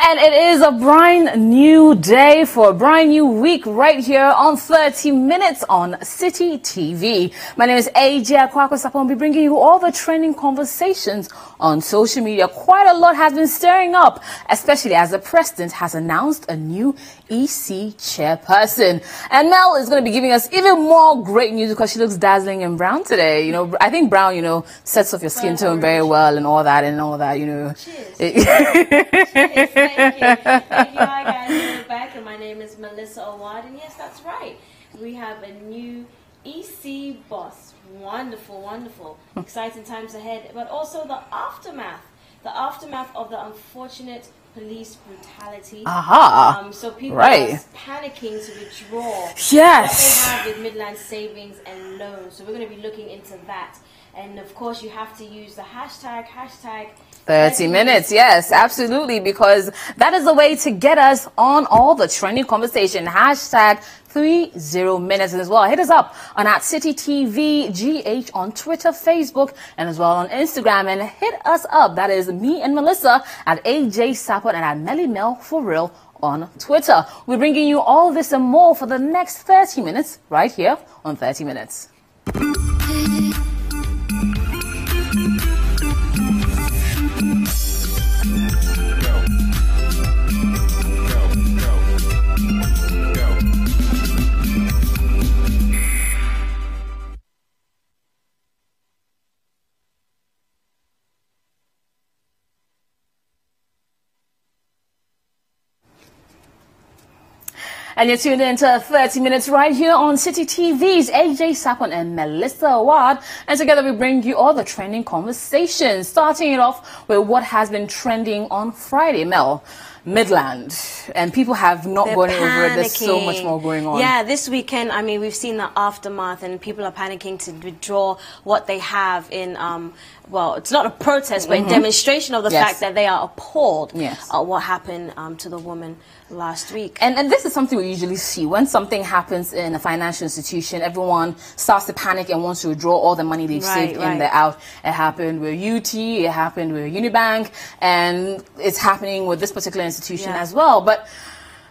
And it is a brand new day for a brand new week right here on 30 Minutes on City TV. My name is AJ Akwakosapo. I'll be bringing you all the trending conversations on social media. Quite a lot has been stirring up, especially as the president has announced a new EC chairperson. And Mel is going to be giving us even more great news because she looks dazzling in brown today. You know, I think brown, sets off your skin tone very well and all that, Cheers. Cheers. Thank you. Hi guys, we're back and my name is Melissa Awad, and yes, that's right. We have a new EC boss. Wonderful, wonderful. Exciting times ahead, but also the aftermath of the unfortunate police brutality. So people are panicking to withdraw what they have with Midland Savings and Loans. So we're going to be looking into that. And of course, you have to use the hashtag 30 minutes. Yes, absolutely, because that is the way to get us on all the trending conversation. Hashtag 30 minutes as well. Hit us up on @CityTVGH on Twitter, Facebook, and as well on Instagram. And hit us up. That is me and Melissa at AJ Sapot and at Melly Mel for real on Twitter. We're bringing you all this and more for the next 30 minutes right here on 30 Minutes. And you're tuned into 30 Minutes right here on City TV's AJ Sapon and Melissa Awad. And together we bring you all the trending conversations, starting it off with what has been trending on Friday, Mel. Midland, and people have not gone over it. There's so much more going on. Yeah, this weekend, I mean, we've seen the aftermath, and people are panicking to withdraw what they have in, well, it's not a protest, but a demonstration of the fact that they are appalled at what happened to the woman last week. And this is something we usually see. When something happens in a financial institution, everyone starts to panic and wants to withdraw all the money they've saved in there out. It happened with UT, it happened with Unibank, and it's happening with this particular institution as well. But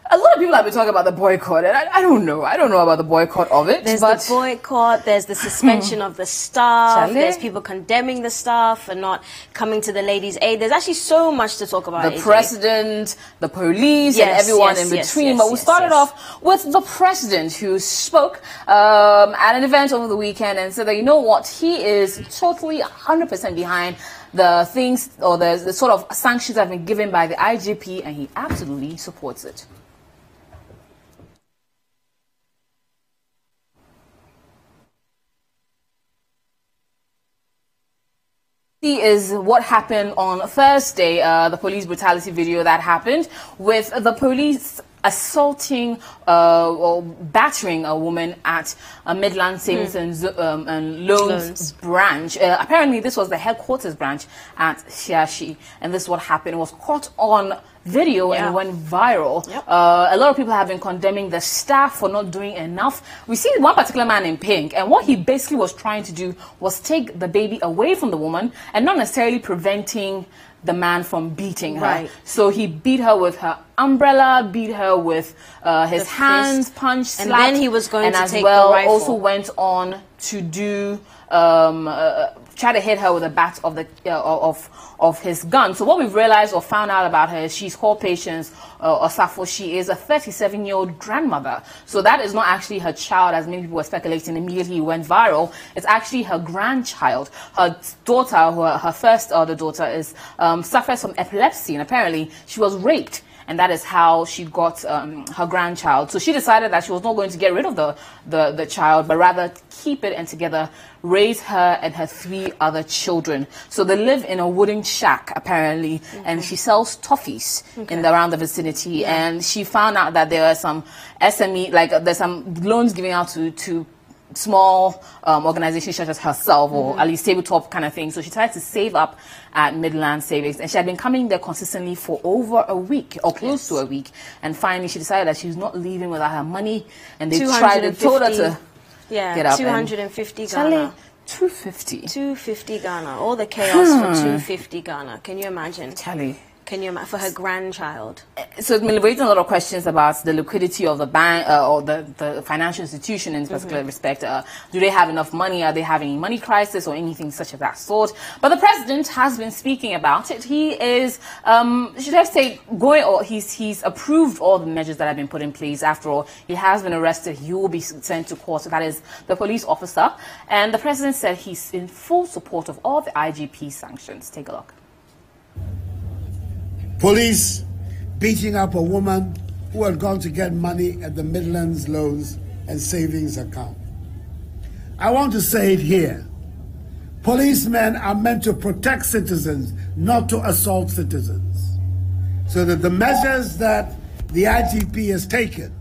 a lot of people have been talking about the boycott, and I don't know. I don't know about the boycott of it. There's the boycott, there's the suspension of the staff, there's people condemning the staff for not coming to the ladies' aid. There's actually so much to talk about. The president, the police, and everyone in between. But we started off with the president, who spoke at an event over the weekend and said that, you know what, he is totally 100% behind the things or the sort of sanctions that have been given by the IGP, and he absolutely supports it. Is what happened on Thursday, the police brutality video that happened with the police assaulting or battering a woman at a Midland Savings and Loans branch. Apparently, this was the headquarters branch at Shiashi, and this is what happened. It was caught on video and went viral. A lot of people have been condemning the staff for not doing enough. We see one particular man in pink, and what he basically was trying to do was take the baby away from the woman and not necessarily preventing the man from beating her. So he beat her with her umbrella, beat her with his hands, punched, slapped, and then he was going to as take well the rifle. Also went on to do try to hit her with a bat of the of his gun. So what we've realized or found out about her is she's called Patience Osafo. She is a 37-year-old grandmother. So that is not actually her child, as many people were speculating. Immediately went viral. It's actually her grandchild. Her daughter, her first other daughter, is suffers from epilepsy, and apparently she was raped. And that is how she got her grandchild. So she decided that she was not going to get rid of the child, but rather keep it and together raise her and her 3 other children. So they live in a wooden shack, apparently, and she sells toffees around the vicinity. And she found out that there are some SME, like there's some loans giving out to small organizations such as herself, or at least tabletop kind of thing. So she tried to save up at Midland Savings, and she had been coming there consistently for over a week or close to a week. And finally, she decided that she's not leaving without her money, and they told her to get up. 250 Ghana. 250. 250 Ghana. All the chaos for 250 Ghana. Can you imagine? Charlie. Can you imagine, for her grandchild? So it's been raising a lot of questions about the liquidity of the bank or the financial institution in this particular respect. Do they have enough money? Are they having a money crisis or anything such of that sort? But the president has been speaking about it. He is, should I say, he's approved all the measures that have been put in place. After all, he has been arrested. He will be sent to court. So that is the police officer. And the president said he's in full support of all the IGP sanctions. Take a look. Police beating up a woman who had gone to get money at the Midlands Loans and Savings account. I want to say it here. Policemen are meant to protect citizens, not to assault citizens. So that the measures that the IGP has taken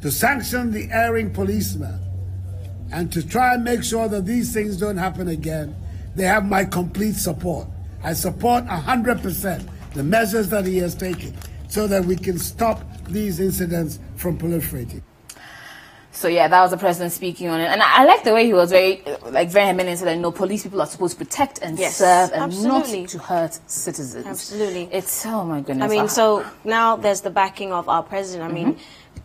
to sanction the erring policemen and to try and make sure that these things don't happen again, they have my complete support. I support 100% the measures that he has taken so that we can stop these incidents from proliferating. So yeah, that was the president speaking on it, and I like the way he was very vehement and said that, no, police people are supposed to protect and serve and not to hurt citizens. Absolutely. It's, oh my goodness. I mean, so now there's the backing of our president. I mean,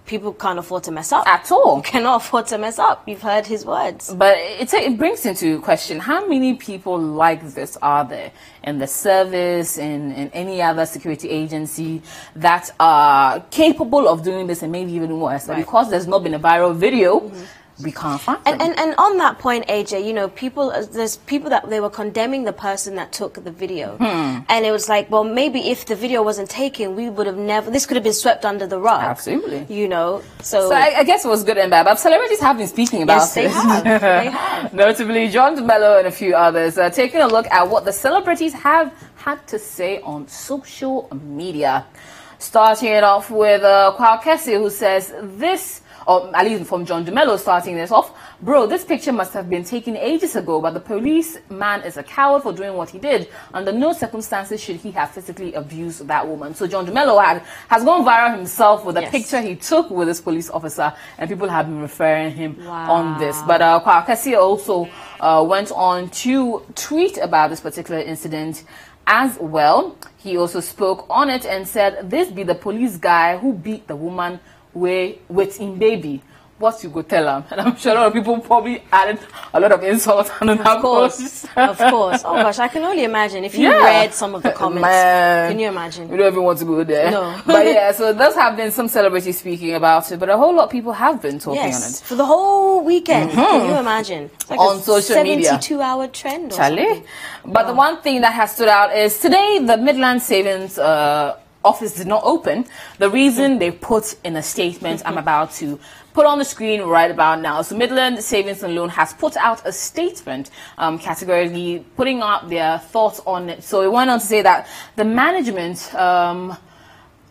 people can't afford to mess up. At all. Cannot afford to mess up. You've heard his words. But it brings into question, how many people like this are there in the service, in any other security agency that are capable of doing this and maybe even worse? Right. Because there's not been a viral video, we can't find them. And on that point, AJ, you know, there's people that they were condemning the person that took the video. And it was like, well, maybe if the video wasn't taken, we would have never, this could have been swept under the rug. Absolutely. You know, so I guess it was good and bad, but celebrities have been speaking about it. Yes, they have. They have. Notably, John DeMello and a few others taking a look at what the celebrities have had to say on social media. Starting it off with Kwakesi, who says this, or at least from John DeMello starting this off, bro, this picture must have been taken ages ago, but the policeman is a coward for doing what he did. Under no circumstances should he have physically abused that woman. So John DeMello has gone viral himself with a picture he took with this police officer, and people have been referring him on this. But Kwakesi also went on to tweet about this particular incident as well. He also spoke on it and said, this be the police guy who beat the woman with him baby. What you go tell him? And I'm sure a lot of people probably added a lot of insults on that. Of course. Of course. Oh gosh, I can only imagine if you read some of the comments. Can you imagine? We don't even want to go there. No. But yeah, so there have been some celebrities speaking about it, but a whole lot of people have been talking on it. For the whole weekend. Can you imagine? It's like on social media. 72-hour trend or something. But the one thing that has stood out is today the Midland Savings office did not open. The reason they put in a statement I'm about to put on the screen right about now. So Midland Savings and Loan has put out a statement categorically putting out their thoughts on it. So it went on to say that the management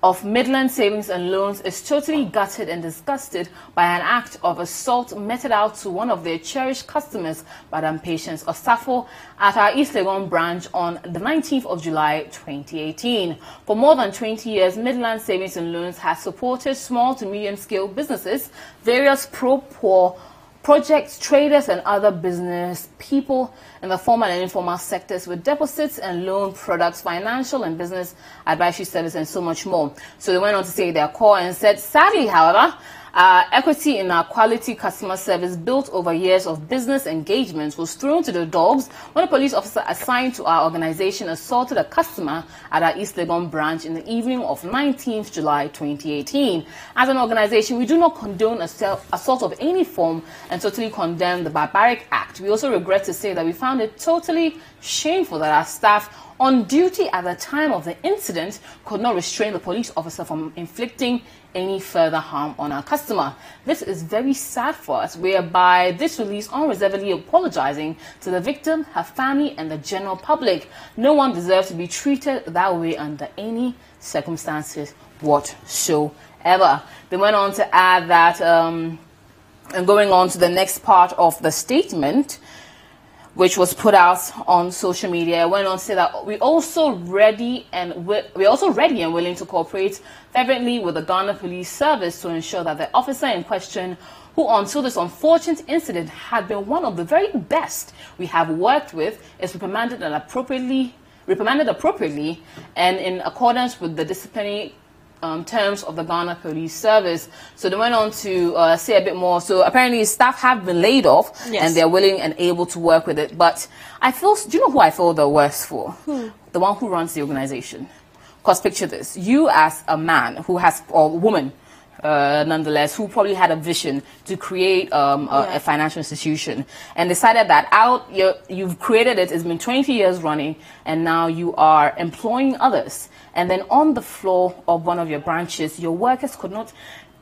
of Midland Savings and Loans is totally gutted and disgusted by an act of assault meted out to one of their cherished customers, Madam Patience Osafo, at our East Legon branch on the 19th of July 2018. For more than 20 years, Midland Savings and Loans has supported small to medium-scale businesses, various pro-poor projects, traders, and other business people in the formal and informal sectors with deposits and loan products, financial and business advisory service, and so much more. So they went on to say their core and said, sadly, however, equity in our quality customer service built over years of business engagements was thrown to the dogs when a police officer assigned to our organization assaulted a customer at our East Legon branch in the evening of 19th July 2018. As an organization, we do not condone assault of any form and totally condemn the barbaric act. We also regret to say that we found it totally shameful that our staff on duty at the time of the incident could not restrain the police officer from inflicting any further harm on our customer. This is very sad for us. We are by this release unreservedly apologizing to the victim, her family, and the general public. No one deserves to be treated that way under any circumstances whatsoever. They went on to add that, and going on to the next part of the statement, which was put out on social media, went on to say that we're also ready and willing to cooperate fervently with the Ghana Police Service to ensure that the officer in question, who until this unfortunate incident had been one of the very best we have worked with, is reprimanded and appropriately reprimanded appropriately and in accordance with the disciplinary terms of the Ghana Police Service. So they went on to say a bit more. So apparently staff have been laid off, and they're willing and able to work with it. But I feel, do you know who I feel the worst for? The one who runs the organization. Because picture this, you as a man who has, or woman, nonetheless, who probably had a vision to create a financial institution and decided that you've created it, it's been 20 years running, and now you are employing others. And then on the floor of one of your branches, your workers could not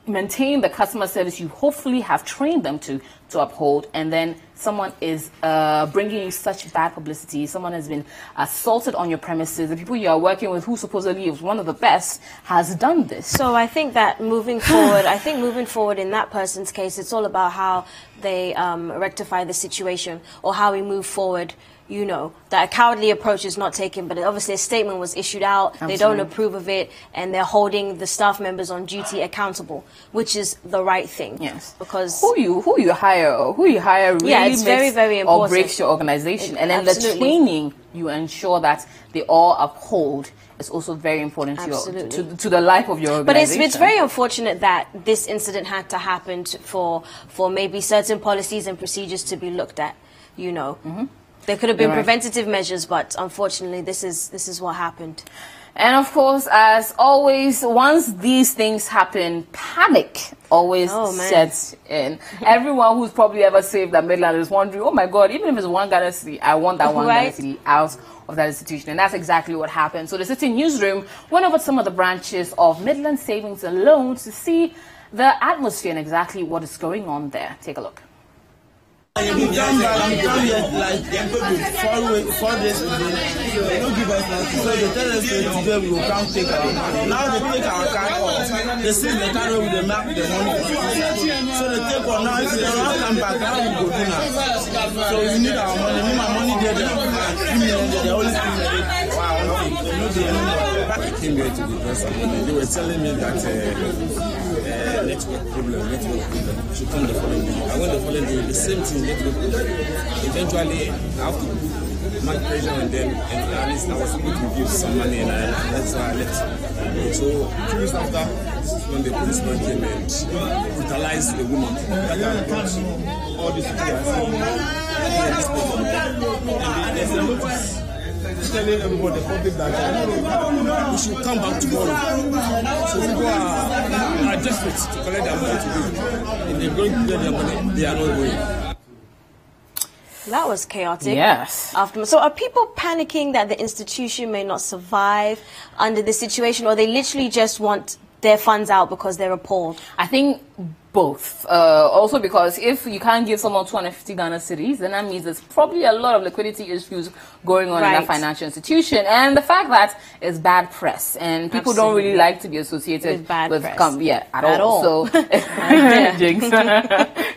maintain the customer service you hopefully have trained them to uphold, and then someone is bringing you such bad publicity. Someone has been assaulted on your premises. The people you are working with, who supposedly is one of the best, has done this. So I think that moving forward, in that person's case, it's all about how they rectify the situation, or how we move forward. You know, that a cowardly approach is not taken, but obviously a statement was issued out. Absolutely. They don't approve of it, and they're holding the staff members on duty accountable, which is the right thing. Yes, because who you hire really it's very, very important. Or breaks your organization, and then the training you ensure that they all uphold is also very important to the life of your organization. But it's very unfortunate that this incident had to happen for maybe certain policies and procedures to be looked at. You know. There could have been preventative measures, but unfortunately, this is what happened. And of course, as always, once these things happen, panic always sets in. Everyone who's probably ever saved at Midland is wondering, oh my God, even if it's one Ghana cedi, I want that one Ghana cedi out of that institution. And that's exactly what happened. So the City Newsroom went over to some of the branches of Midland Savings and Loans to see the atmosphere and exactly what is going on there. Take a look. We come here like 4 days ago. They don't give us nothing. So they tell us today we will come take our money. Now they take our card off. They see the card with the map, the money. So they take one now. If they don't come back, how we go do now? So we need our money. We need my money there. They always give me back came here to the press. They were telling me that network problem should come the following day. I went the following day, the same thing, network problem. Eventually, I have to put my pressure on them, and at least I was able to give some money, and that's why I left. So 2 weeks after, this is when the policeman came and brutalized the woman that I brought all these people. And there's a notice telling everybody, the public, that we should come back tomorrow. So people are desperate to collect their money today. If they're going to get their money, they are not going. That was chaotic. Yes. So are people panicking that the institution may not survive under this situation, or they literally just want their funds out because they're appalled? I think both. Also because if you can't give someone 250 Ghana cedis, then that means there's probably a lot of liquidity issues going on in that financial institution. And the fact that it's bad press, and people don't really like to be associated with bad press. At all. So,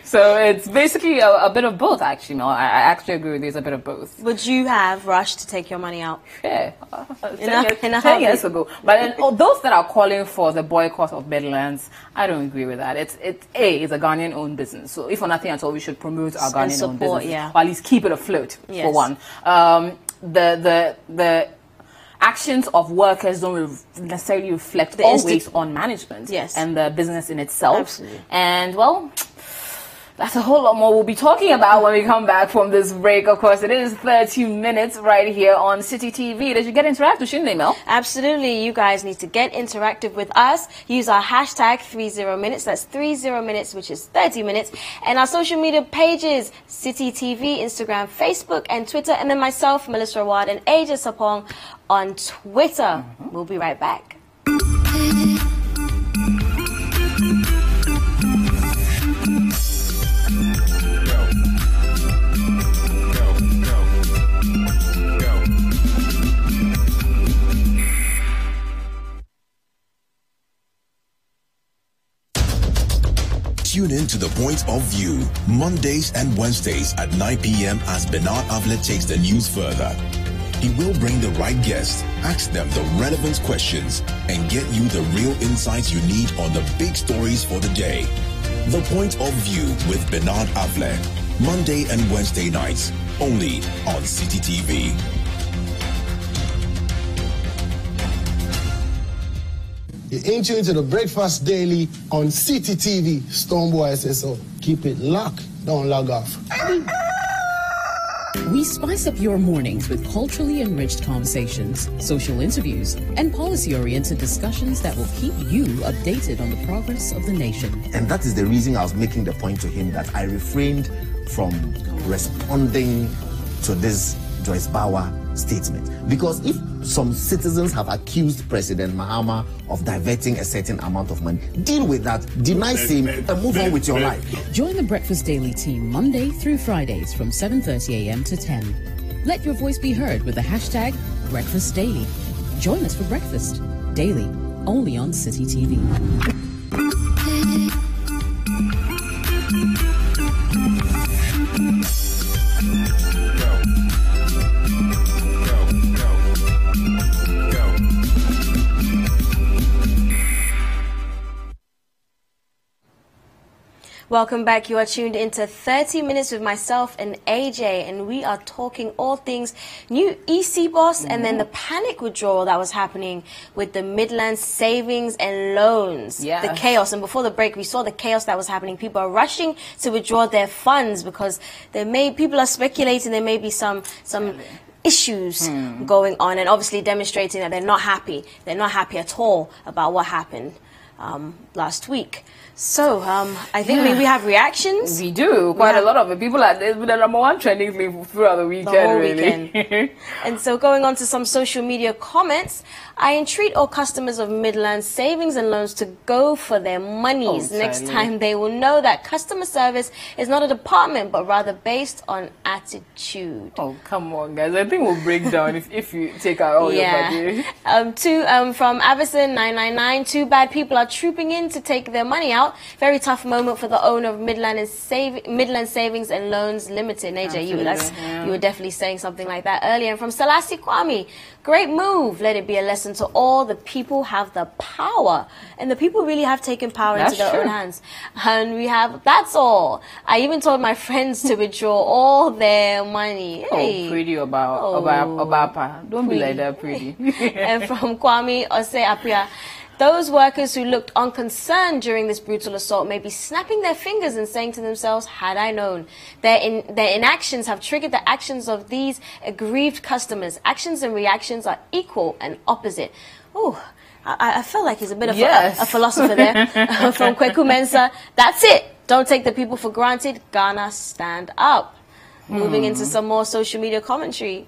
so it's basically a bit of both, actually. No, I actually agree with you. It's a bit of both. Would you have rushed to take your money out? Yeah. 10 years ago. But then, those that are calling for the boycott of Midlands, I don't agree with that. It's a Ghanaian-owned business. So if for nothing at all, we should promote our Ghanaian-owned business, or at least keep it afloat, for one. The actions of workers don't necessarily reflect always on management and the business in itself. Absolutely. And, well, that's a whole lot more we'll be talking about when we come back from this break. Of course, it is 30 minutes right here on City TV. Did you get interactive, shouldn't they, Mel? Absolutely. You guys need to get interactive with us. Use our hashtag 30minutes. That's 30 minutes, which is 30 minutes. And our social media pages, City TV, Instagram, Facebook, and Twitter. And then myself, Melissa Awad, and Aja Sapong on Twitter. We'll be right back. Tune in to The Point of View, Mondays and Wednesdays at 9 p.m. as Bernard Avlet takes the news further. He will bring the right guests, ask them the relevant questions, and get you the real insights you need on the big stories for the day. The Point of View with Bernard Avlet, Monday and Wednesday nights, only on City TV. You're in tune to the Breakfast Daily on CTTV, Stonebwoy SSO. Keep it locked. Don't log off. We spice up your mornings with culturally enriched conversations, social interviews, and policy-oriented discussions that will keep you updated on the progress of the nation. And that is the reason I was making the point to him that I refrained from responding to this Joyce Bauer statement. Because if some citizens have accused President Mahama of diverting a certain amount of money, deal with that, deny him, and move on with your life. Join the Breakfast Daily team Monday through Fridays from 7:30 a.m. to 10. Let your voice be heard with the hashtag Breakfast Daily. Join us for Breakfast Daily, only on City TV. Welcome back. You are tuned into 30 Minutes with myself and AJ, and we are talking all things new EC boss and then the panic withdrawal that was happening with the Midlands Savings and Loans. Yeah. The chaos. And before the break, we saw the chaos that was happening. People are rushing to withdraw their funds because people are speculating there may be some issues going on, and obviously demonstrating that they're not happy. They're not happy at all about what happened last week. So, I think we have reactions. We do. Quite a lot of it. People are the number one trending thing throughout the weekend, The whole really. weekend. And so going on to some social media comments, I entreat all customers of Midlands Savings and Loans to go for their monies. Next time they will know that customer service is not a department, but rather based on attitude. Oh, come on, guys. I think we'll break down if you take out all your money. From Avison999, two bad people are trooping in to take their money out. Very tough moment for the owner of Midland Savings and Loans Limited. AJ, you were definitely saying something like that earlier. And from Selassie Kwame, great move. Let it be a lesson to all. The people have the power, and the people really have taken power into their own hands. And we have, that's all. I even told my friends to withdraw all their money. Hey. Oh, pretty Obapa. Don't be like that, pretty. And from Kwame Ose Apia, those workers who looked unconcerned during this brutal assault may be snapping their fingers and saying to themselves, had I known. Their inactions have triggered the actions of these aggrieved customers. Actions and reactions are equal and opposite. Oh, I feel like he's a bit of a philosopher there. From Kweku Mensa, that's it. Don't take the people for granted. Ghana, stand up. Moving into some more social media commentary.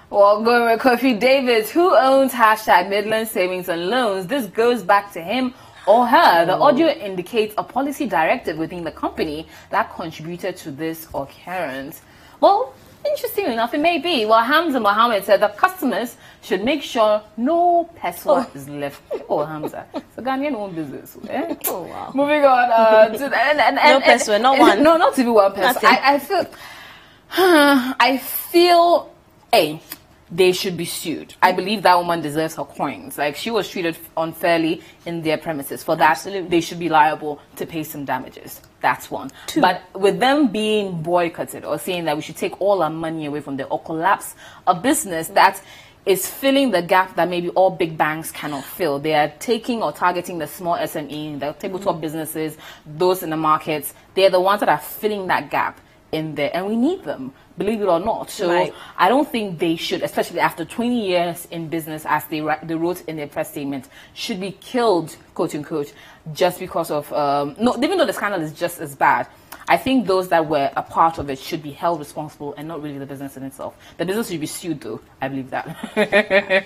Well, going with Kofi Davis, who owns hashtag Midland Savings and Loans. This goes back to him or her. The audio indicates a policy directive within the company that contributed to this occurrence. Well, interesting enough, it may be. Well, Hamza Mohammed said that customers should make sure no peswa is left. Oh, Hamza. It's a Ghanaian own business. Eh? Oh, wow. Moving on. To no peswa, not one. No, not even one peswa. I feel, they should be sued. I believe that woman deserves her coins. Like, she was treated unfairly in their premises. For that, they should be liable to pay some damages. That's one. Two. But with them being boycotted or saying that we should take all our money away from them or collapse a business that is filling the gap that maybe all big banks cannot fill. They are taking or targeting the small SME, the tabletop businesses, those in the markets. They're the ones that are filling that gap in there, and we need them, believe it or not. So I don't think they should, especially after 20 years in business, as they wrote in their press statement, should be killed, quote unquote, just because of even though the scandal is just as bad. I think those that were a part of it should be held responsible and not really the business in itself. The business should be sued, though. I believe that.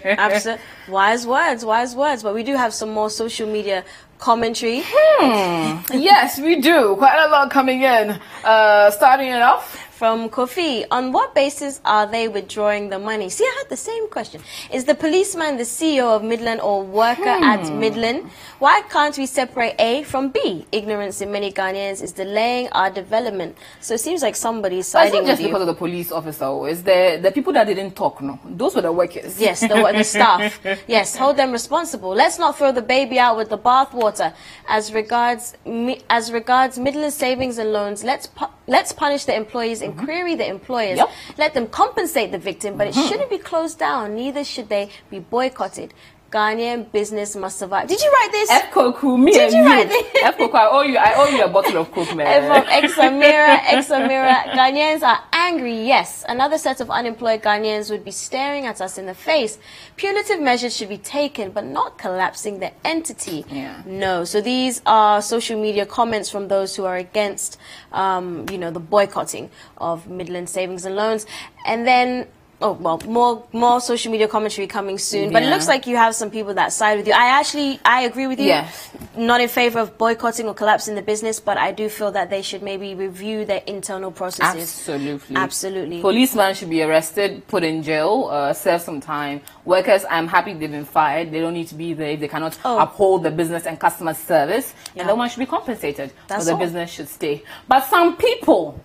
Absolutely. Wise words. But we do have some more social media commentary. Yes, we do. Quite a lot coming in. Starting it off. From Kofi, on what basis are they withdrawing the money? See, I had the same question. Is the policeman the CEO of Midland or worker at Midland? Why can't we separate A from B? Ignorance in many Ghanaians is delaying our development. So it seems like somebody's siding with you. It's not just because of the police officer. It's the people that didn't talk, no. Those were the workers. Yes, the staff. Yes, hold them responsible. Let's not throw the baby out with the bathwater. As regards Midland Savings and Loans, let's punish the employees and query the employers. Let them compensate the victim, but it shouldn't be closed down. Neither should they be boycotted. Ghanaian business must survive. Did you write this? F-Coke, me Did and you write this? F-Coke, I owe you a bottle of Coke, man. And from Examira, Ghanaians are angry, yes. Another set of unemployed Ghanaians would be staring at us in the face. Punitive measures should be taken, but not collapsing the entity. Yeah. No. So these are social media comments from those who are against, the boycotting of Midland Savings and Loans. And then, more social media commentary coming soon. But it looks like you have some people that side with you. I agree with you. Yes. Not in favor of boycotting or collapsing the business, but I do feel that they should maybe review their internal processes. Absolutely. Policemen should be arrested, put in jail, serve some time. Workers, I'm happy they've been fired. They don't need to be there if they cannot uphold the business and customer service. And no one should be compensated. That's so the business should stay. But some people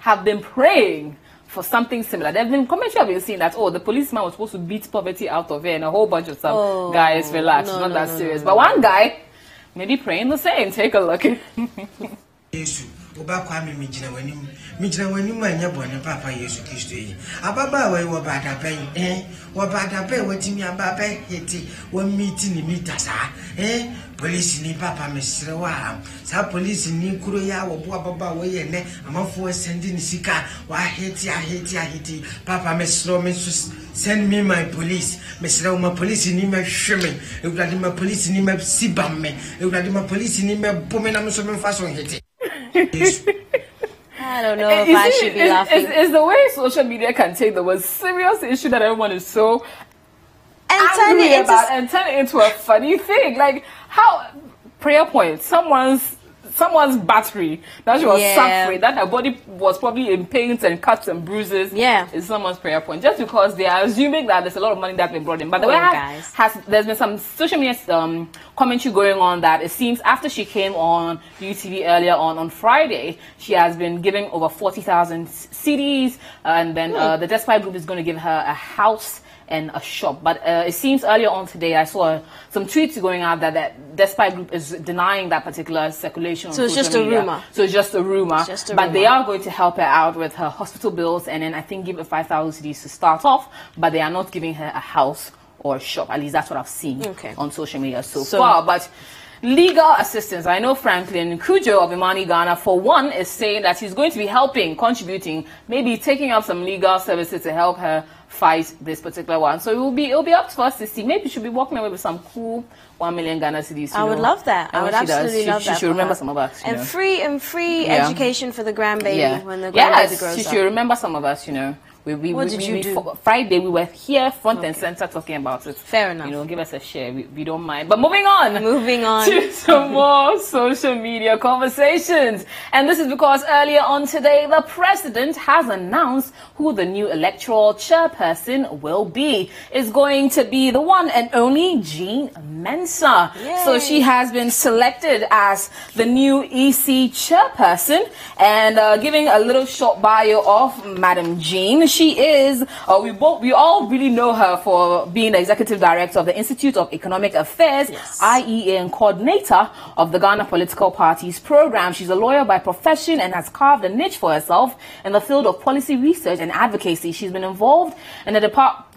have been praying for something similar. There have been comments I've been seeing that, the policeman was supposed to beat poverty out of her, and a whole bunch of stuff. Guys, relax, it's not that serious. But one guy, maybe praying the same. Take a look. Oba kwame mijina wanim anya bone papa Yesu Kristo yi ababa we wo bada ben wo bada ben watimi ababa heti wo miti ni mita sa police ni papa mesre wa sa police ni kuro ya wo bo ababa wo ye ne amafo send ni sika wa heti papa mesro me send me my police mesre my police ni me hweme ewurade my police ni me sibam me ewurade my police ni me bome na me so me fa so heti. I don't know if I should be laughing. It's the way social media can take the most serious issue that everyone is so angry about and turn it into a funny thing. Like how prayer point, someone's battery that she was suffering, that her body was probably in pains and cuts and bruises. Is someone's prayer point just because they are assuming that there's a lot of money that's been brought in. But the way there's been some social media commentary going on that it seems after she came on UTV earlier on Friday, she has been giving over 40,000 CDs, and then the Despite Group is going to give her a house and a shop. But it seems earlier on today I saw some tweets going out that Despite Group is denying that particular circulation on social media. So it's just a rumor. But they are going to help her out with her hospital bills and then I think give her 5,000 CDs to start off, but they are not giving her a house or a shop. At least that's what I've seen on social media so far. But legal assistance. I know Franklin Kujo of Imani Ghana, for one, is saying that he's going to be contributing, maybe taking up some legal services to help her fight this particular one. So it'll be up to us to see. Maybe she'll be walking away with some cool 1 million Ghana cedis. I would love that. I would absolutely love that. She should remember some of us. And free education for the grandbaby when the grandbaby grows up. She should remember some of us, What did you do? Friday, we were here front and center talking about it. Fair enough. Give us a share. We don't mind. But moving on to some more social media conversations. And this is because earlier on today, the president has announced who the new electoral chairperson will be. It's going to be the one and only Jean Mensah. Yay. So she has been selected as the new EC chairperson. And giving a little short bio of Madam Jean. She is, we all really know her for being the executive director of the Institute of Economic Affairs, IEA, and coordinator of the Ghana Political Parties program. She's a lawyer by profession and has carved a niche for herself in the field of policy research and advocacy. She's been involved in the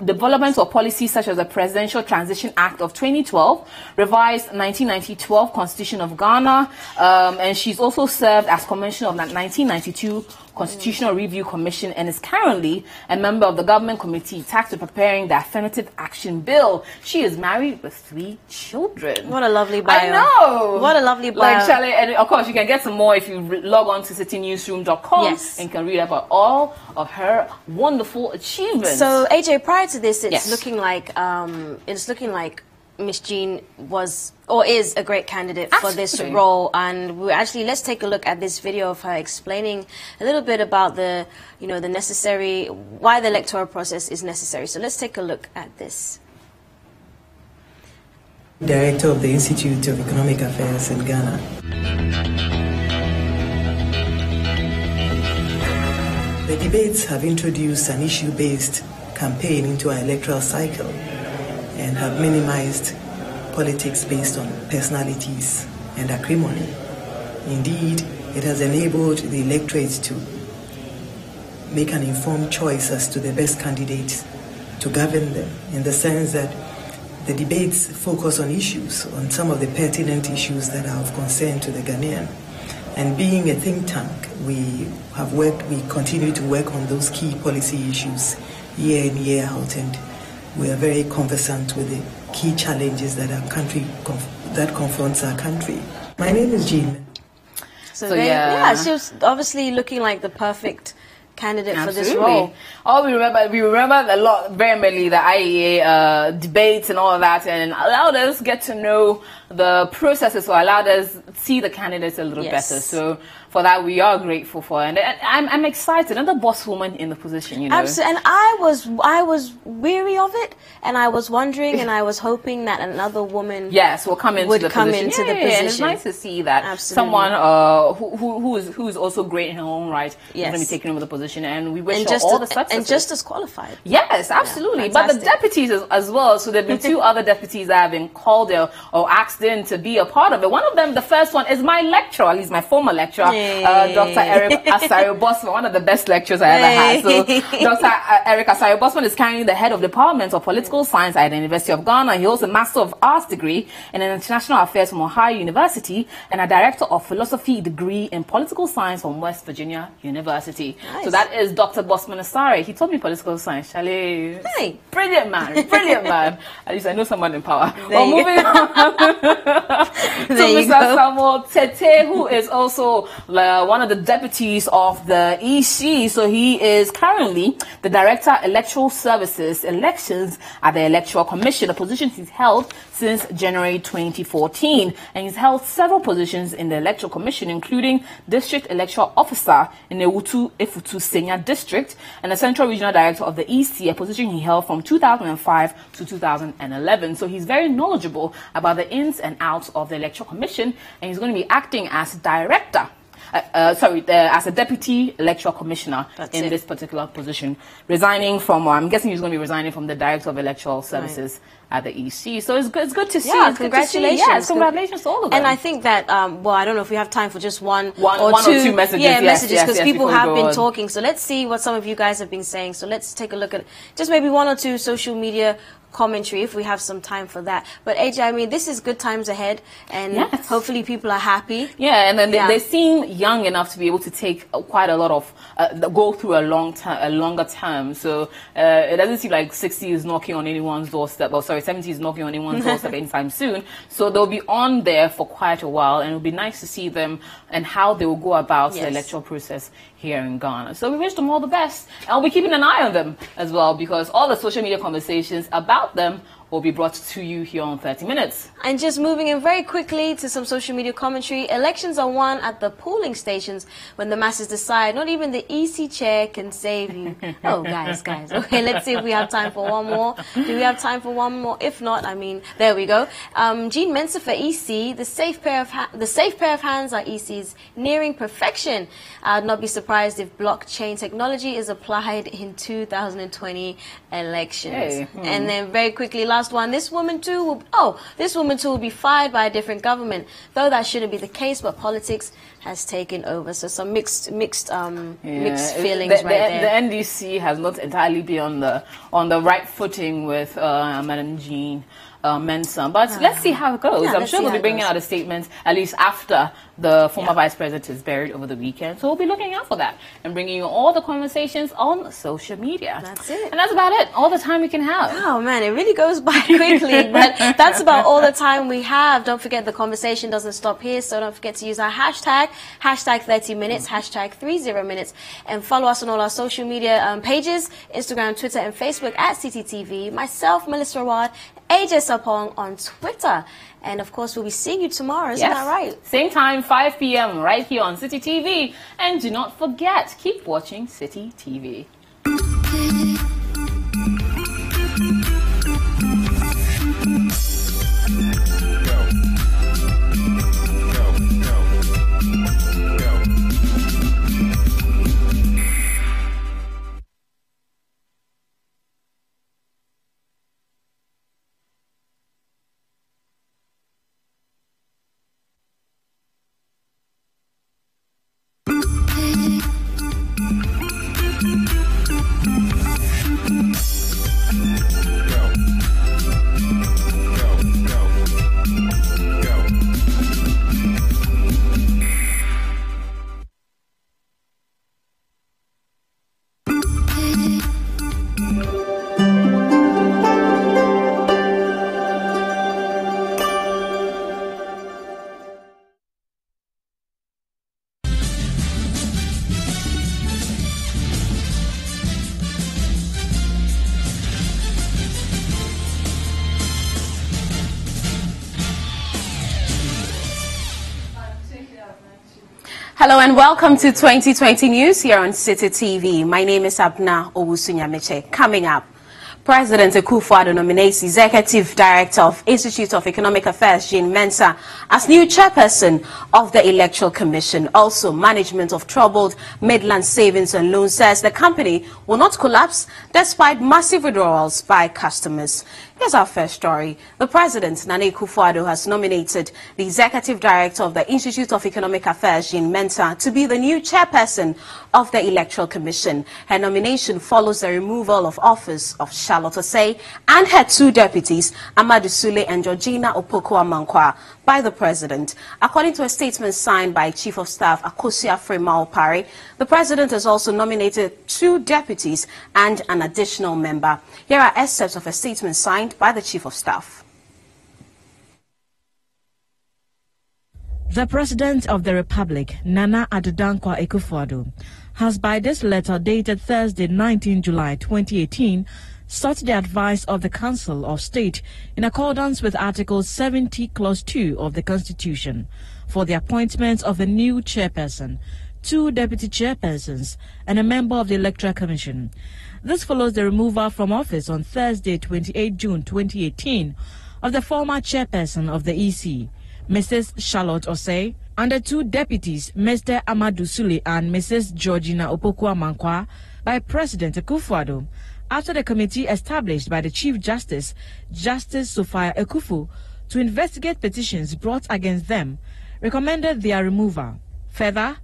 development of policies such as the Presidential Transition Act of 2012, revised 1990-12 Constitution of Ghana, and she's also served as commissioner of that 1992 Constitutional Review Commission and is currently a member of the government committee tasked with preparing the Affirmative Action Bill. She is married with 3 children. What a lovely bio. I know. What a lovely bio. Like Charlie, and of course you can get some more if you log on to citynewsroom.com and can read about all of her wonderful achievements. So AJ, prior to this, it's looking like Miss Jean was or is a great candidate for this role, and let's take a look at this video of her explaining a little bit about the why the electoral process is necessary. So let's take a look at this. Director of the Institute of Economic Affairs in Ghana. The debates have introduced an issue-based campaign into our electoral cycle and have minimized politics based on personalities and acrimony. Indeed, it has enabled the electorate to make an informed choice as to the best candidates to govern them, in the sense that the debates focus on issues, on some of the pertinent issues that are of concern to the Ghanaian. And being a think tank, we continue to work on those key policy issues year in, year out, and we are very conversant with the key challenges that our country confronts our country. My name is Jean. So she was obviously looking like the perfect candidate for this role. We remember a lot, very mainly the IEA debates and all of that, and allowed us get to know the processes, or allowed us see the candidates a little better. So for that, we are grateful for, and I'm excited. Another boss woman in the position, you know. Absolutely, and I was weary of it, and I was wondering, and I was hoping that another woman will come into the position. And it's nice to see that someone who's also great in her own right is going to be taking over the position, and we wish her all the success. And just as qualified. Yes, absolutely. But the deputies as well. So there've been 2 other deputies that have been called or asked in to be a part of it. One of them, the first one, is my lecturer, at least my former lecturer, Dr. Eric Asario-Bosman, one of the best lectures I ever had. So Dr. Eric Asario-Bosman is currently the head of Department of Political Science at the University of Ghana. He holds a Master of Arts degree in International Affairs from Ohio University and a Director of Philosophy degree in Political Science from West Virginia University. Nice. So that is Dr. Bosman Asare. He taught me political science. Charlie. Hey. Brilliant man. Brilliant man. At least I know someone in power. Well, moving on to Mr. Samuel Tete, who is also one of the deputies of the EC. So he is currently the Director Electoral Services Elections at the Electoral Commission, a position he's held since January 2014. And he's held several positions in the Electoral Commission, including District Electoral Officer in the Efutu Senya District and the Central Regional Director of the EC, a position he held from 2005 to 2011. So he's very knowledgeable about the ins and outs of the Electoral Commission, and he's going to be acting as Director. As a Deputy Electoral Commissioner this particular position, resigning from, I'm guessing he's going to be resigning from the Director of Electoral Services at the EC. So it's good to see. Yeah, congratulations. Yes, congratulations to all of them. And I think that, I don't know if we have time for just one or two messages. Yeah, messages, because people have been talking. So let's see what some of you guys have been saying. So let's take a look at just maybe 1 or 2 social media commentary if we have some time for that. But AJ, I mean, this is good times ahead, and hopefully people are happy. Yeah, and then they seem young enough to be able to take quite a lot of go through a longer term. So it doesn't seem like 60 is knocking on anyone's doorstep, 70 is knocking on anyone's doorstep anytime soon. So they'll be on there for quite a while, and it'll be nice to see them and how they will go about the electoral process here in Ghana. So we wish them all the best, and we'll be keeping an eye on them as well, because all the social media conversations about them will be brought to you here on 30 Minutes. And just moving in very quickly to some social media commentary, elections are won at the polling stations when the masses decide. Not even the EC chair can save you. Oh, guys. Okay, let's see if we have time for one more. Do we have time for one more? If not, I mean, there we go. Jean Mensah for EC, the safe pair of hands are EC's nearing perfection. I'd not be surprised if blockchain technology is applied in 2020 elections. Hey. And then very quickly, last one, this woman too will be fired by a different government, though that shouldn't be the case, but politics has taken over. So some mixed feelings right there. The NDC has not entirely been on the right footing with Madam Jean Mensah, but let's see how it goes. I'm sure they'll be bringing out a statement at least after the former vice president is buried over the weekend. So we'll be looking out for that and bringing you all the conversations on social media. That's it. And that's about it. All the time we can have. Oh man, it really goes by quickly, but that's about all the time we have. Don't forget the conversation doesn't stop here, so don't forget to use our hashtag 30 minutes, hashtag 30 minutes, and follow us on all our social media pages, Instagram, Twitter, and Facebook at CTTV. Myself, Melissa Awad, AJ Sapong on Twitter. And of course, we'll be seeing you tomorrow, isn't that right? Same time, 5 p.m. right here on City TV. And do not forget, keep watching City TV. Hello and welcome to 2020 News here on City TV. My name is Abna Owusu-Nyamiche. Coming up, President Akufo-Addo nominates Executive Director of Institute of Economic Affairs, Jean Mensah, as new chairperson of the Electoral Commission. Also, management of troubled Midland Savings and Loan says the company will not collapse despite massive withdrawals by customers. Here's our first story. The President, Nana Akufo-Addo, has nominated the Executive Director of the Institute of Economic Affairs, Jean Mensah, to be the new chairperson of the Electoral Commission. Her nomination follows the removal of office of Charlotte Osei and her two deputies, Amadou Sule and Georgina Opoku-Amankwa, by the President. According to a statement signed by Chief of Staff Akosua Freema-Opare, the President has also nominated two deputies and an additional member. Here are excerpts of a statement signed by the Chief of Staff. The President of the Republic, Nana Addo Dankwa Akufo-Addo, has by this letter dated Thursday, 19 July 2018, sought the advice of the Council of State in accordance with Article 70, Clause 2 of the Constitution for the appointment of a new chairperson, two deputy chairpersons, and a member of the Electoral Commission. This follows the removal from office on Thursday, 28 June 2018, of the former chairperson of the EC, Mrs. Charlotte Osei, and the two deputies, Mr. Amadou Sule and Mrs. Georgina Opoku-Amankwa, by President Akufo-Addo, after the committee established by the Chief Justice, Justice Sophia Ekufu, to investigate petitions brought against them, recommended their removal. Further,